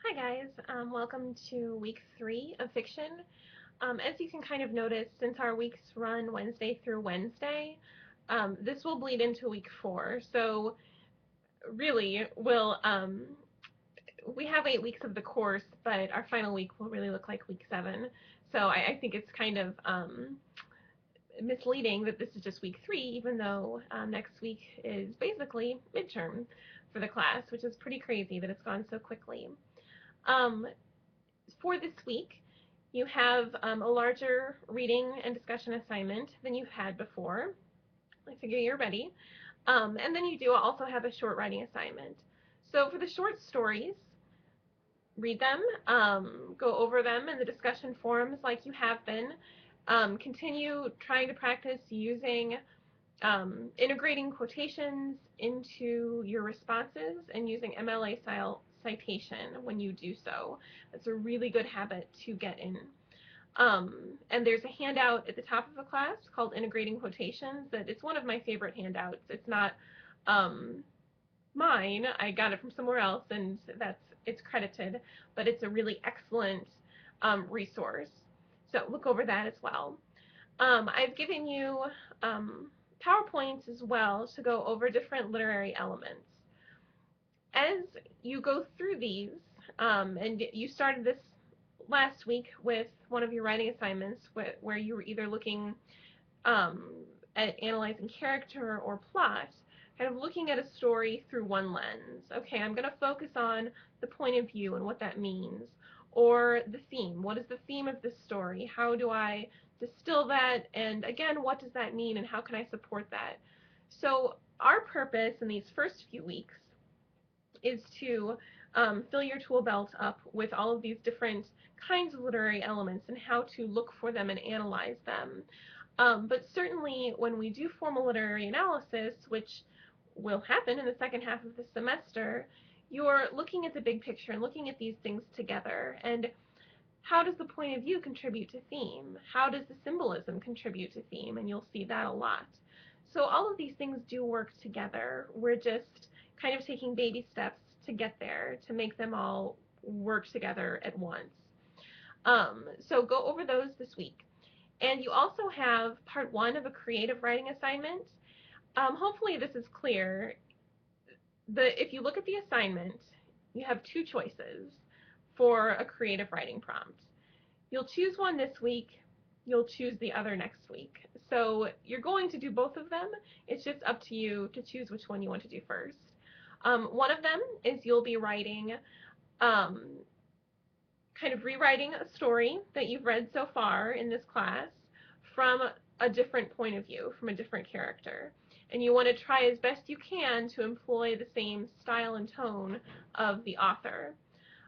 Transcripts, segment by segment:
Hi guys, welcome to week 3 of fiction. As you can kind of notice, since our weeks run Wednesday through Wednesday, this will bleed into week 4. So really, we have 8 weeks of the course, but our final week will really look like week 7. So I think it's kind of misleading that this is just week 3, even though next week is basically midterm for the class, which is pretty crazy that it's gone so quickly. Um, for this week, you have a larger reading and discussion assignment than you've had before. I figure you're ready. And then you do also have a short writing assignment. So for the short stories, read them, go over them in the discussion forums like you have been. Continue trying to practice using integrating quotations into your responses and using MLA style citation when you do so. That's a really good habit to get in. And there's a handout at the top of the class called Integrating Quotations that it's one of my favorite handouts. It's not mine. I got it from somewhere else and it's credited, but it's a really excellent resource. So look over that as well. I've given you PowerPoints as well to go over different literary elements. As you go through these, and you started this last week with one of your writing assignments where you were either looking at analyzing character or plot, kind of looking at a story through one lens. Okay, I'm going to focus on the point of view and what that means, or the theme. What is the theme of this story? How do I distill that? And again, what does that mean and how can I support that? So our purpose in these first few weeks is to fill your tool belt up with all of these different kinds of literary elements and how to look for them and analyze them. But certainly when we do formal literary analysis, which will happen in the second half of the semester, you're looking at the big picture and looking at these things together. And how does the point of view contribute to theme? How does the symbolism contribute to theme? And you'll see that a lot. So all of these things do work together. We're just kind of taking baby steps to get there, to make them all work together at once. So go over those this week. And you also have part 1 of a creative writing assignment. Hopefully this is clear. If you look at the assignment, you have 2 choices for a creative writing prompt. You'll choose one this week, you'll choose the other next week. So you're going to do both of them. It's just up to you to choose which one you want to do first. One of them is you'll be writing, kind of rewriting a story that you've read so far in this class from a different point of view, from a different character. And you want to try as best you can to employ the same style and tone of the author.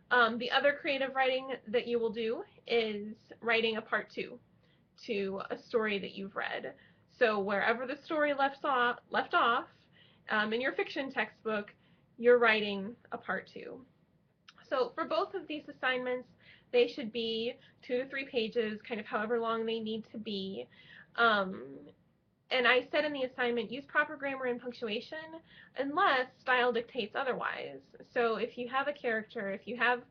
The other creative writing that you will do is writing a part 2 to a story that you've read. So wherever the story left off in your fiction textbook, you're writing a part 2. So for both of these assignments, they should be 2 to 3 pages, kind of however long they need to be. And I said in the assignment, use proper grammar and punctuation unless style dictates otherwise. So if you have a character, if you have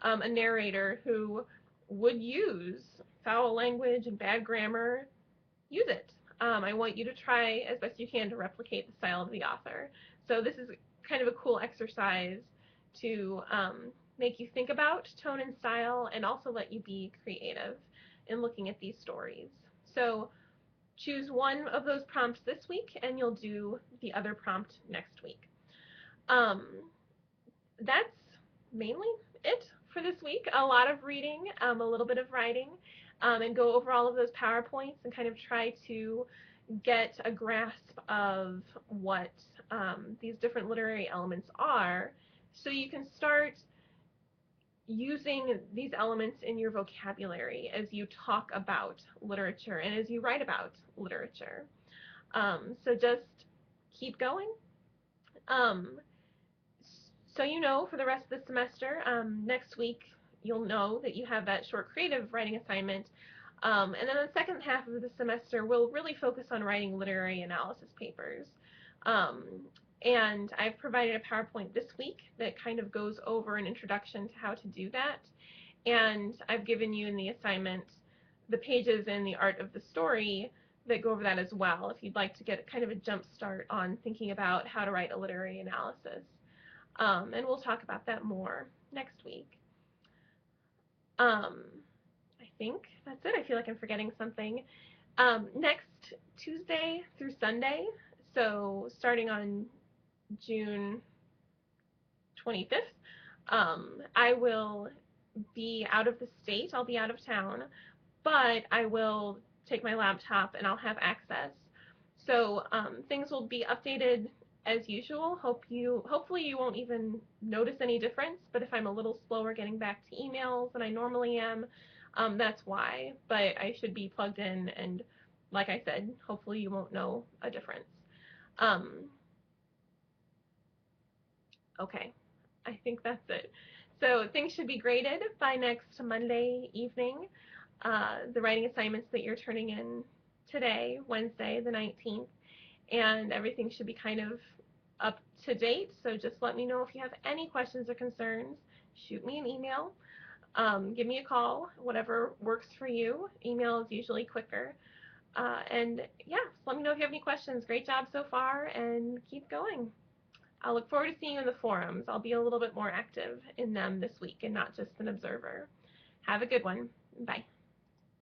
a narrator who would use foul language and bad grammar, use it. I want you to try as best you can to replicate the style of the author. So this is kind of a cool exercise to make you think about tone and style and also let you be creative in looking at these stories. So choose one of those prompts this week and you'll do the other prompt next week. That's mainly it for this week. A lot of reading, a little bit of writing, and go over all of those PowerPoints and kind of try to get a grasp of what these different literary elements are so you can start using these elements in your vocabulary as you talk about literature and as you write about literature. So just keep going. So you know for the rest of the semester, next week you'll know that you have that short creative writing assignment. And then the second half of the semester, we'll really focus on writing literary analysis papers. And I've provided a PowerPoint this week that kind of goes over an introduction to how to do that. And I've given you in the assignment the pages in the Art of the Story that go over that as well, if you'd like to get kind of a jump start on thinking about how to write a literary analysis. And we'll talk about that more next week. I think that's it. I feel like I'm forgetting something. Next Tuesday through Sunday, so starting on June 25th, I will be out of the state. I'll be out of town, but I will take my laptop and I'll have access. So things will be updated as usual. Hopefully you won't even notice any difference, but if I'm a little slower getting back to emails than I normally am, that's why. But I should be plugged in, and like I said, hopefully you won't know a difference. Okay, I think that's it. So things should be graded by next Monday evening. The writing assignments that you're turning in today, Wednesday the 19th, and everything should be kind of up to date. So just let me know if you have any questions or concerns. Shoot me an email. Give me a call, whatever works for you. Email is usually quicker. And yeah, just let me know if you have any questions. Great job so far, and keep going. I'll look forward to seeing you in the forums. I'll be a little bit more active in them this week and not just an observer. Have a good one. Bye.